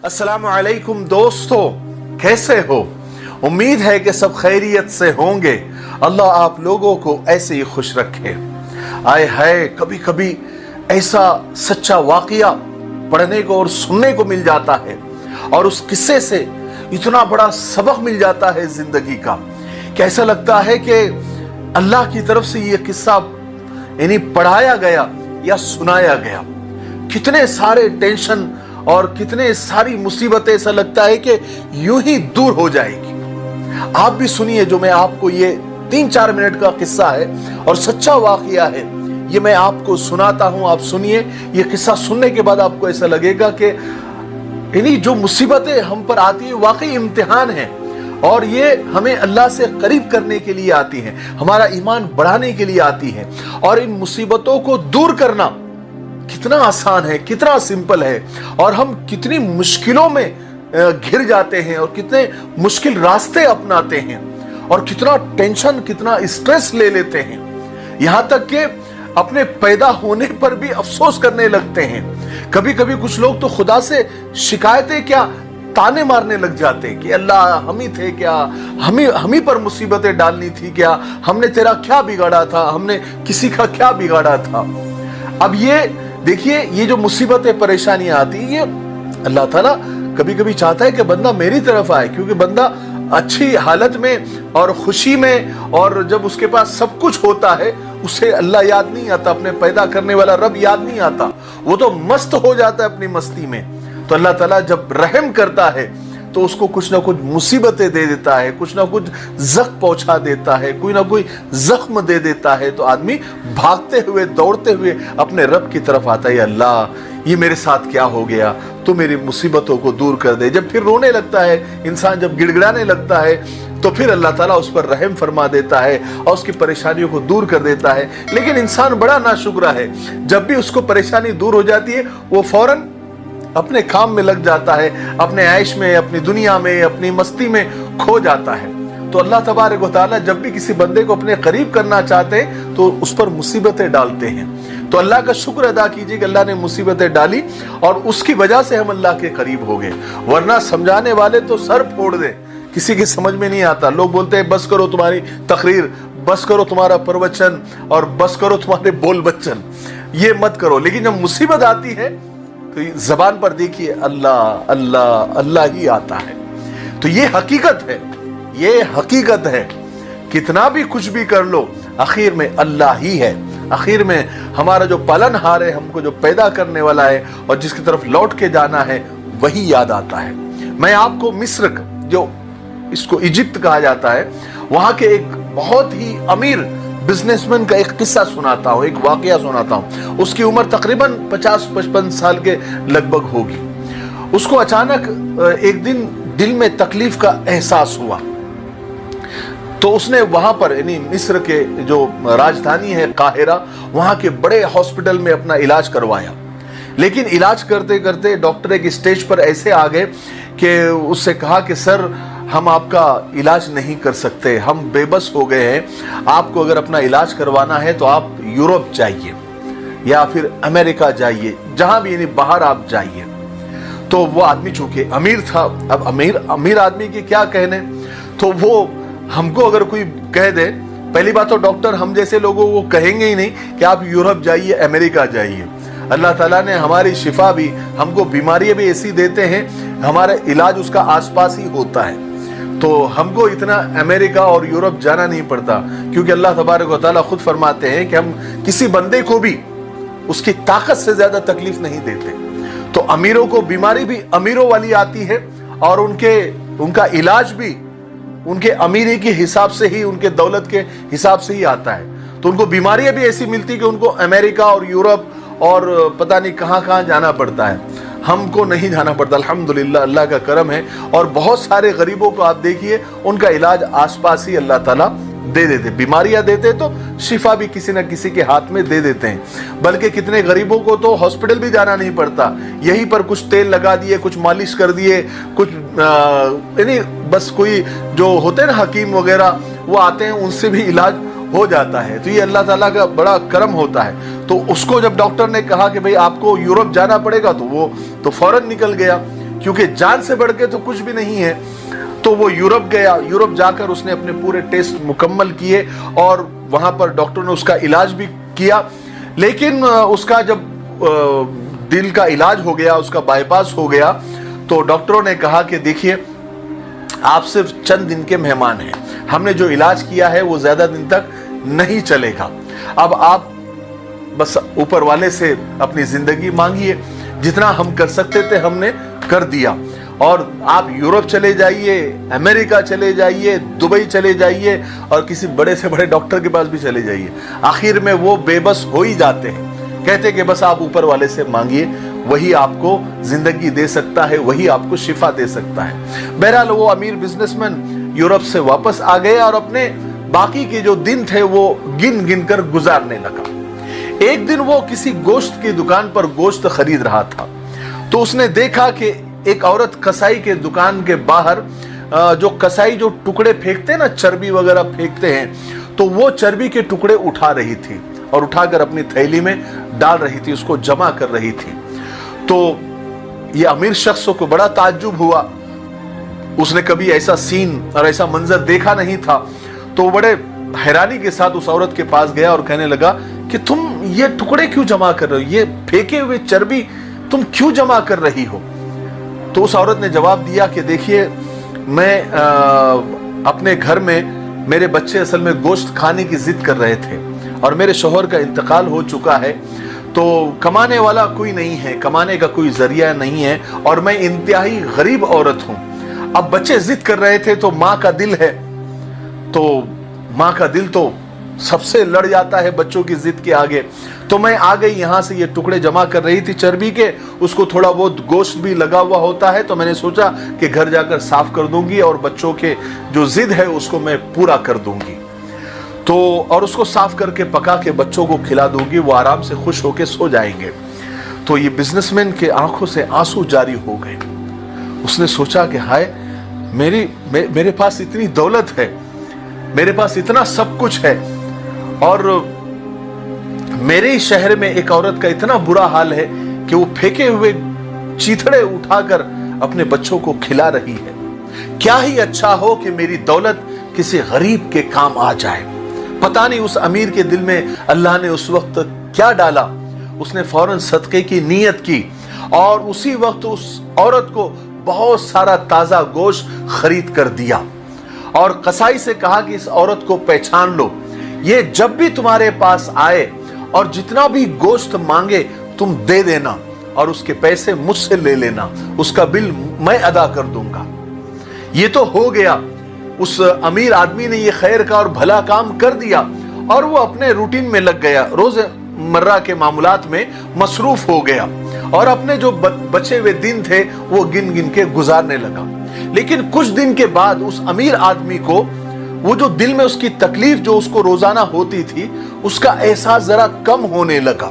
अस्सलाम वालेकुम दोस्तों, कैसे हो? उम्मीद है कि सब खैरियत से होंगे। अल्लाह आप लोगों को ऐसे ही खुश रखे। आए है, कभी कभी ऐसा सच्चा वाकया पढ़ने को और सुनने को मिल जाता है और उस किस्से से इतना बड़ा सबक मिल जाता है जिंदगी का कि ऐसा लगता है कि अल्लाह की तरफ से ये किस्सा यानी पढ़ाया गया या सुनाया गया। कितने सारे टेंशन और कितने सारी मुसीबतें, ऐसा लगता है कि यूं ही दूर हो जाएगी। आप भी सुनिए, जो मैं आपको ये 3-4 मिनट का किस्सा है और सच्चा वाकया है, ये मैं आपको सुनाता हूं। आप सुनिए, ये किस्सा सुनने के बाद आपको ऐसा लगेगा कि यानी जो मुसीबतें हम पर आती है वाकई इम्तिहान है और ये हमें अल्लाह से करीब करने के लिए आती है, हमारा ईमान बढ़ाने के लिए आती है। और इन मुसीबतों को दूर करना कितना आसान है, कितना सिंपल है, और हम कितनी मुश्किलों में घिर जाते हैं और कितने मुश्किल रास्ते अपनाते हैं और कितना टेंशन, कितना स्ट्रेस ले लेते हैं, यहां तक कि अपने पैदा होने पर भी अफसोस करने लगते हैं। कभी कभी कुछ लोग तो खुदा से शिकायतें, क्या ताने मारने लग जाते हैं कि अल्लाह हम ही थे क्या, हम ही पर मुसीबतें डालनी थी क्या, हमने तेरा क्या बिगाड़ा था, हमने किसी का क्या बिगाड़ा था। अब ये देखिए, ये जो मुसीबतें परेशानियां आती है, ये अल्लाह ताला कभी कभी चाहता है कि बंदा मेरी तरफ आए, क्योंकि बंदा अच्छी हालत में और खुशी में और जब उसके पास सब कुछ होता है, उसे अल्लाह याद नहीं आता, अपने पैदा करने वाला रब याद नहीं आता, वो तो मस्त हो जाता है अपनी मस्ती में। तो अल्लाह ताला जब रहम करता है तो उसको कुछ ना कुछ मुसीबतें दे देता है, कुछ ना कुछ जख्म पहुंचा देता है, कोई ना कोई जख्म दे देता है, तो आदमी भागते हुए, दौड़ते हुए अपने रब की तरफ आता है, अल्लाह ये मेरे साथ क्या हो गया, तो मेरी मुसीबतों को दूर कर दे। जब फिर रोने लगता है इंसान, जब गिड़गिड़ाने लगता है, तो फिर अल्लाह ताला उस पर रहम फरमा देता है और उसकी परेशानियों को दूर कर देता है। लेकिन इंसान बड़ा नाशुक्रा है, जब भी उसको परेशानी दूर हो जाती है वो फौरन अपने काम में लग जाता है, अपने ऐश में, अपनी दुनिया में, अपनी मस्ती में खो जाता है। तो अल्लाह तबारक व तआला जब भी किसी बंदे को अपने करीब करना चाहते हैं तो उस पर मुसीबतें डालते हैं। तो अल्लाह का शुक्र अदा कीजिए कि अल्लाह ने मुसीबतें डाली और उसकी वजह से हम अल्लाह के करीब हो गए, वरना समझाने वाले तो सर फोड़ दे, किसी की समझ में नहीं आता। लोग बोलते हैं बस करो तुम्हारी तकरीर, बस करो तुम्हारा प्रवचन और बस करो तुम्हारे बोल बच्चन, ये मत करो। लेकिन जब मुसीबत आती है तो जबान पर देखिए अल्लाह अल्लाह अल्लाह ही आता है। तो ये हकीकत है, ये हकीकत है। कितना भी कुछ भी कर लो, आखिर में अल्लाह ही है, आखिर में हमारा जो पालनहार है, हमको जो पैदा करने वाला है और जिसकी तरफ लौट के जाना है, वही याद आता है। मैं आपको मिस्र, जो इसको इजिप्ट कहा जाता है, वहां के एक बहुत ही अमीर बिजनेसमैन का एक किस्सा सुनाता हूं, एक वाकया सुनाता हूं। उसकी उम्र तकरीबन 50-55 साल के लगभग होगी। उसको अचानक एक दिन दिल में तकलीफ का एहसास हुआ, तो उसने वहां पर यानी मिस्र के जो राजधानी है काहिरा, वहां के बड़े हॉस्पिटल में अपना इलाज करवाया। लेकिन इलाज करते करते डॉक्टर एक स्टेज पर ऐसे आ गए कि उससे कहा कि सर हम आपका इलाज नहीं कर सकते, हम बेबस हो गए हैं, आपको अगर अपना इलाज करवाना है तो आप यूरोप जाइए या फिर अमेरिका जाइए, जहां भी यानी बाहर आप जाइए। तो वो आदमी चूंकि अमीर था, अब अमीर आदमी के क्या कहने, तो वो हमको अगर कोई कह दे, पहली बात तो डॉक्टर हम जैसे लोगों को कहेंगे ही नहीं कि आप यूरोप जाइए, अमेरिका जाइए। अल्लाह ताला ने हमारी शिफा भी, हमको बीमारियां भी ऐसी देते हैं, हमारा इलाज उसका आसपास ही होता है, तो हमको इतना अमेरिका और यूरोप जाना नहीं पड़ता, क्योंकि अल्लाह तबारक व तआला खुद फरमाते हैं कि हम किसी बंदे को भी उसकी ताकत से ज्यादा तकलीफ नहीं देते। तो अमीरों को बीमारी भी अमीरों वाली आती है और उनका इलाज भी उनके अमीरी के हिसाब से ही, उनके दौलत के हिसाब से ही आता है। तो उनको बीमारियां भी ऐसी मिलती कि उनको अमेरिका और यूरोप और पता नहीं कहां जाना पड़ता है, हमको नहीं जाना पड़ता। अल्हम्दुलिल्लाह, अल्लाह का करम है। और बहुत सारे गरीबों को आप देखिए, उनका इलाज आसपास ही अल्लाह ताला दे देते, बीमारियां देते तो शिफा भी किसी न किसी के हाथ में दे देते हैं। बल्कि कितने गरीबों को तो हॉस्पिटल भी जाना नहीं पड़ता, यहीं पर कुछ तेल लगा दिए, कुछ मालिश कर दिए, कुछ यानी बस कोई जो होते हैं ना हकीम वगैरह, वो आते हैं, उनसे भी इलाज हो जाता है। तो ये अल्लाह ताला का बड़ा करम होता है। तो उसको जब डॉक्टर ने कहा कि भाई आपको यूरोप जाना पड़ेगा, तो वो तो फौरन निकल गया, क्योंकि जान से बढ़ के तो कुछ भी नहीं है। तो वो यूरोप गया, यूरोप जाकर उसने अपने पूरे टेस्ट मुकम्मल किए और वहां पर डॉक्टर ने उसका इलाज भी किया। लेकिन उसका जब दिल का इलाज हो गया, उसका बाईपास हो गया, तो डॉक्टरों ने कहा कि देखिए आप सिर्फ चंद दिन के मेहमान हैं, हमने जो इलाज किया है वो ज्यादा दिन तक नहीं चलेगा, अब आप बस ऊपर वाले से अपनी जिंदगी मांगिए, जितना हम कर सकते थे हमने कर दिया, और आप यूरोप चले जाइए, अमेरिका चले जाइए, दुबई चले जाइए और किसी बड़े से बड़े डॉक्टर के पास भी चले जाइए, आखिर में वो बेबस हो ही जाते हैं, कहते कि बस आप ऊपर वाले से मांगिए, वही आपको जिंदगी दे सकता है, वही आपको शिफा दे सकता है। बहरहाल वो अमीर बिजनेसमैन यूरोप से वापस आ गए और अपने बाकी के जो दिन थे वो गिन गिन कर गुजारने लगा। एक दिन वो किसी गोश्त की दुकान पर गोश्त खरीद रहा था, तो उसने देखा कि एक औरत कसाई के दुकान के बाहर जो कसाई जो टुकड़े फेंकते हैं ना, चर्बी वगैरह फेंकते हैं, तो वो चर्बी के टुकड़े उठा रही थी और उठाकर अपनी थैली में डाल रही थी, उसको जमा कर रही थी। तो ये अमीर शख्स को बड़ा ताज्जुब हुआ, उसने कभी ऐसा सीन और ऐसा मंजर देखा नहीं था। तो बड़े हैरानी के साथ उस औरत के पास गया और कहने लगा कि तुम ये टुकड़े क्यों जमा कर रहे हो, ये फेंके हुए चर्बी तुम क्यों जमा कर रही हो? तो उस औरत ने जवाब दिया कि देखिए मैं अपने घर में मेरे बच्चे असल में गोश्त खाने की जिद कर रहे थे और मेरे शौहर का इंतकाल हो चुका है, तो कमाने वाला कोई नहीं है, कमाने का कोई जरिया नहीं है और मैं इंतहाई गरीब औरत हूं। अब बच्चे जिद कर रहे थे, तो माँ का दिल है, तो माँ का दिल तो सबसे लड़ जाता है बच्चों की जिद के आगे। तो मैं आ गई, यहाँ से ये टुकड़े जमा कर रही थी चर्बी के, उसको थोड़ा बहुत गोश्त भी लगा हुआ होता है, तो मैंने सोचा कि घर जाकर साफ कर दूंगी और बच्चों के जो जिद है उसको मैं पूरा कर दूंगी, तो और उसको साफ करके पका के बच्चों को खिला दूंगी, वो आराम से खुश होके सो जाएंगे। तो ये बिजनेसमैन के आंखों से आंसू जारी हो गए। उसने सोचा कि हाय मेरे पास इतनी दौलत है, मेरे पास इतना सब कुछ है, और मेरे ही शहर में एक औरत का इतना बुरा हाल है कि वो फेंके हुए चीथड़े उठाकर अपने बच्चों को खिला रही है। क्या ही अच्छा हो कि मेरी दौलत किसी गरीब के काम आ जाए। पता नहीं उस अमीर के दिल में अल्लाह ने उस वक्त क्या डाला, उसने फौरन सदके की नीयत की और उसी वक्त उस औरत को बहुत सारा ताजा गोश्त खरीद कर दिया और कसाई से कहा कि इस औरत को पहचान लो, ये जब भी तुम्हारे पास आए और जितना भी गोश्त मांगे तुम दे देना और उसके पैसे मुझसे ले लेना, उसका बिल मैं अदा कर दूंगा। ये तो हो गया, उस अमीर आदमी ने ये खैर का और भला काम कर दिया और वो अपने रूटीन में लग गया, रोजमर्रा के मामूलात में मसरूफ हो गया और अपने जो बचे हुए दिन थे वो गिन गिन के गुजारने लगा। लेकिन कुछ दिन के बाद उस अमीर आदमी को वो जो दिल में उसकी तकलीफ जो उसको रोजाना होती थी उसका एहसास जरा कम होने लगा,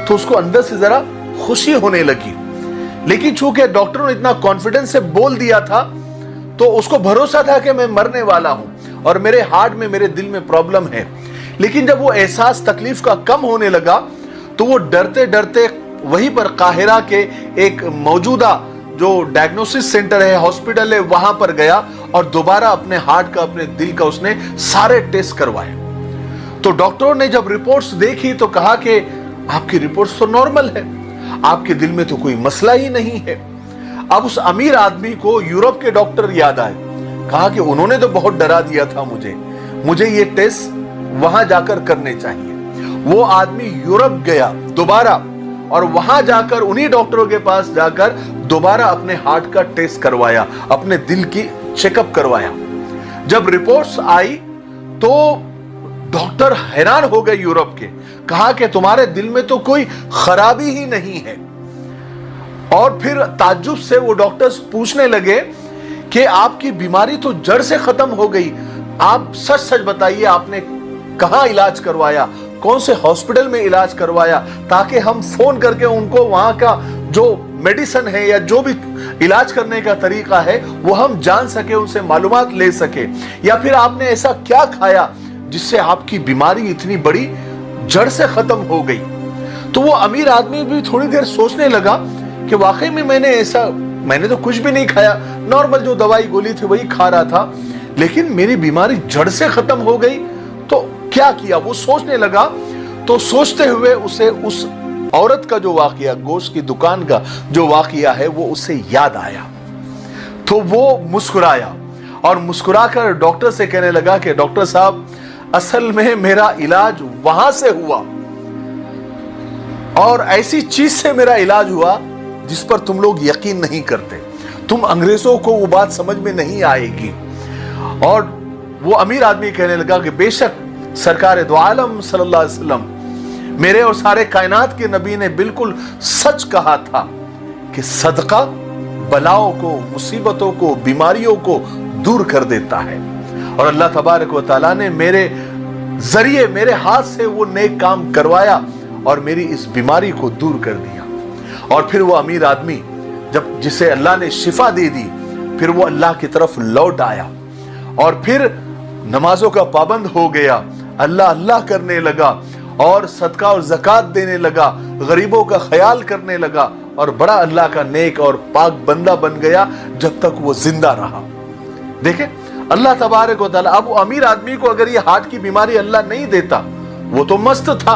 तो उसको अंदर से जरा खुशी होने लगी। लेकिन चूंकि डॉक्टरों ने इतना कॉन्फिडेंस से बोल दिया था तो उसको भरोसा था कि मैं मरने वाला हूं और मेरे हार्ट में, मेरे दिल में प्रॉब्लम है। लेकिन जब वो एहसास तकलीफ का कम होने लगा तो वो डरते डरते वहीं पर काहिरा के एक मौजूदा जो डायग्नोसिस सेंटर है, हॉस्पिटल है, वहां पर गया और दोबारा अपने हार्ट का, अपने दिल का उसने सारे टेस्ट करवाए। तो डॉक्टरों ने जब रिपोर्ट्स देखी तो कहा कि आपकी रिपोर्ट्स तो नॉर्मल है, आपके दिल में तो कोई मसला ही नहीं है। अब उस अमीर आदमी को यूरोप के डॉक्टर याद आए, कहा कि उन्होंने तो बहुत डरा दिया था मुझे ये टेस्ट वहां जाकर करने चाहिए। वो आदमी यूरोप गया दोबारा और वहां जाकर उन्हीं डॉक्टरों के पास जाकर दोबारा अपने हार्ट का टेस्ट करवाया, अपने दिल की चेकअप करवाया। जब रिपोर्ट्स आई तो डॉक्टर हैरान हो गए यूरोप के, कहा कि तुम्हारे दिल में तो कोई खराबी ही नहीं है। और फिर ताज्जुब से वो डॉक्टर्स पूछने लगे कि आपकी बीमारी तो जड़ से खत्म हो गई, आप सच सच बताइए आपने कहां इलाज करवाया, कौन से हॉस्पिटल में इलाज करवाया, ताकि हम फोन करके उनको वहां का जो मेडिसिन है या जो भी इलाज करने का तरीका है वो हम जान सके, उनसे मालूमात ले सके, या फिर आपने ऐसा क्या खाया जिससे आपकी बीमारी इतनी बड़ी जड़ से खत्म हो गई। तो वो अमीर आदमी भी थोड़ी देर सोचने लगा कि वाकई में मैंने तो कुछ भी नहीं खाया, नॉर्मल जो दवाई गोली थी वही खा रहा था, लेकिन मेरी बीमारी जड़ से खत्म हो गई। तो क्या किया, वो सोचने लगा। तो सोचते हुए उसे उस औरत का जो वाकया, गोश्त की दुकान का जो वाकया है, वो उसे याद आया। तो वो मुस्कुराया और मुस्कुराकर डॉक्टर से कहने लगा कि डॉक्टर साहब, असल में मेरा इलाज वहां से हुआ और ऐसी चीज से मेरा इलाज हुआ जिस पर तुम लोग यकीन नहीं करते। तुम अंग्रेजों को वो बात समझ में नहीं आएगी। और वो अमीर आदमी कहने लगा कि बेशक सरकार दो आलम सल्लल्लाहु अलैहि वसल्लम, मेरे और सारे कायनात के नबी ने बिल्कुल सच कहा था कि सदका बलाओं को, मुसीबतों को, बीमारियों को दूर कर देता है। और अल्लाह तबारक व तआला ने मेरे जरिए, मेरे हाथ से वो नेक काम करवाया और मेरी इस बीमारी को दूर कर दिया। और फिर वो अमीर आदमी जब जिसे अल्लाह ने शिफा दे दी, फिर वो अल्लाह की तरफ लौट आया और फिर नमाजों का पाबंद हो गया, अल्लाह अल्लाह करने लगा और सदका और ज़कात देने लगा, गरीबों का ख्याल करने लगा और बड़ा अल्लाह का नेक और पाक बंदा बन गया जब तक वो जिंदा रहा। देखें अल्लाह तबारक व तआला, अब वो अमीर आदमी को अगर ये हार्ट की बीमारी अल्लाह नहीं देता, वो तो मस्त था,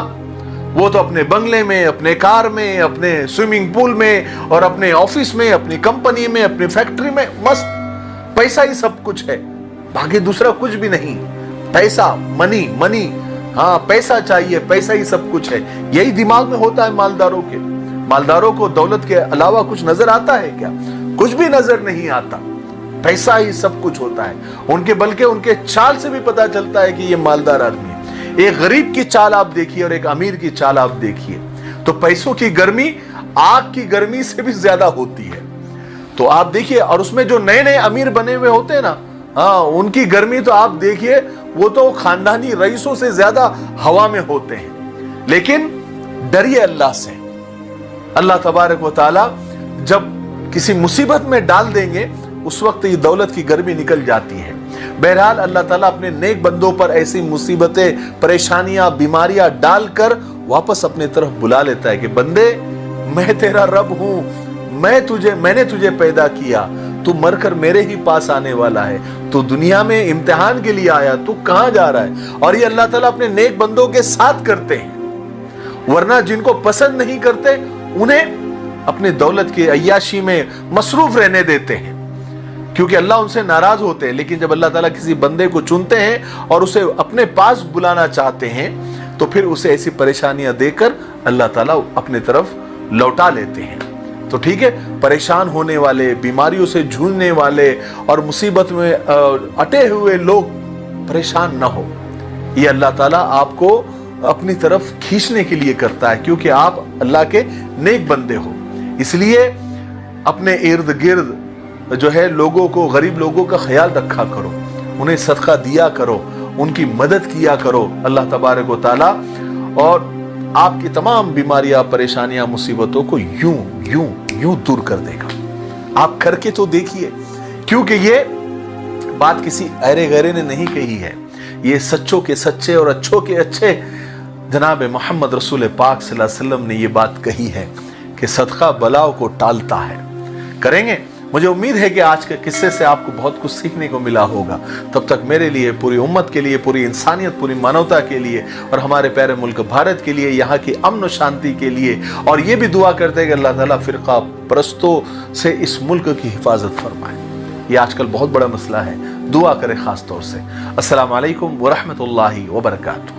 वो तो अपने बंगले में, अपने कार में, अपने स्विमिंग पूल में और अपने ऑफिस में, अपनी कंपनी में, अपनी फैक्ट्री में मस्त, पैसा ही सब कुछ है, बाकी दूसरा कुछ भी नहीं। पैसा, मनी मनी, हाँ पैसा चाहिए, पैसा ही सब कुछ है, यही दिमाग में होता है मालदारों के। मालदारों को दौलत के अलावा कुछ नजर आता है क्या? कुछ भी नजर नहीं आता, पैसा ही सब कुछ होता है उनके। बल्कि उनके चाल से भी पता चलता है कि ये मालदार आदमी है। एक गरीब की चाल आप देखिए और एक अमीर की चाल आप देखिए, तो पैसों की गर्मी आग की गर्मी से भी ज्यादा होती है। तो आप देखिए, और उसमें जो नए नए अमीर बने हुए होते हैं ना, हाँ उनकी गर्मी तो आप देखिए, वो तो खानदानी रईसों से ज्यादा हवा में होते हैं। लेकिन डरिए अल्लाह से, अल्लाह तबारक व तआला जब किसी मुसीबत में डाल देंगे उस वक्त ये दौलत की गर्मी निकल जाती है। बहरहाल अल्लाह ताला अपने नेक बंदों पर ऐसी मुसीबतें, परेशानियां, बीमारियां डालकर वापस अपने तरफ बुला लेता है कि बंदे मैं तेरा रब हूं, मैंने तुझे पैदा किया, तू मरकर मेरे ही पास आने वाला है, तू दुनिया में इम्तिहान के लिए आया, तू कहां जा रहा है। और ये अल्लाह ताला अपने नेक बंदों के साथ करते हैं, वरना जिनको पसंद नहीं करते उन्हें अपने दौलत की अय्याशी में मसरूफ रहने देते हैं, क्योंकि अल्लाह उनसे नाराज होते हैं। लेकिन जब अल्लाह ताला किसी बंदे को चुनते हैं और उसे अपने पास बुलाना चाहते हैं, तो फिर उसे ऐसी परेशानियां देकर अल्लाह ताला अपने तरफ लौटा लेते हैं। तो ठीक है, परेशान होने वाले, बीमारियों से जूझने वाले और मुसीबत में अटे हुए लोग परेशान ना हो, ये अल्लाह ताला आपको अपनी तरफ खींचने के लिए करता है, क्योंकि आप अल्लाह के नेक बंदे हो। इसलिए अपने इर्द गिर्द जो है लोगों को, गरीब लोगों का ख्याल रखा करो, उन्हें सदका दिया करो, उनकी मदद किया करो। अल्लाह तबारक व तआला और आपकी तमाम बीमारियां, परेशानियां, मुसीबतों को यूं यूं यूं दूर कर देगा। आप करके तो देखिए, क्योंकि ये बात किसी ऐरे गैरे ने नहीं कही है, ये सच्चों के सच्चे और अच्छों के अच्छे जनाब मोहम्मद रसूल पाक सल्लल्लाहु अलैहि वसल्लम ने ये बात कही है कि सदका बलाओं को टालता है। करेंगे? मुझे उम्मीद है कि आज के किस्से से आपको बहुत कुछ सीखने को मिला होगा। तब तक मेरे लिए, पूरी उम्मत के लिए, पूरी इंसानियत, पूरी मानवता के लिए और हमारे प्यारे मुल्क भारत के लिए, यहाँ की अमन और शांति के लिए, और ये भी दुआ करते हैं कि अल्लाह ताला फिरका परस्तों से इस मुल्क की हिफाजत फरमाए। ये आजकल बहुत बड़ा मसला है, दुआ करें खास तौर से। अस्सलाम वालेकुम व रहमतुल्लाहि व बरकातुहू।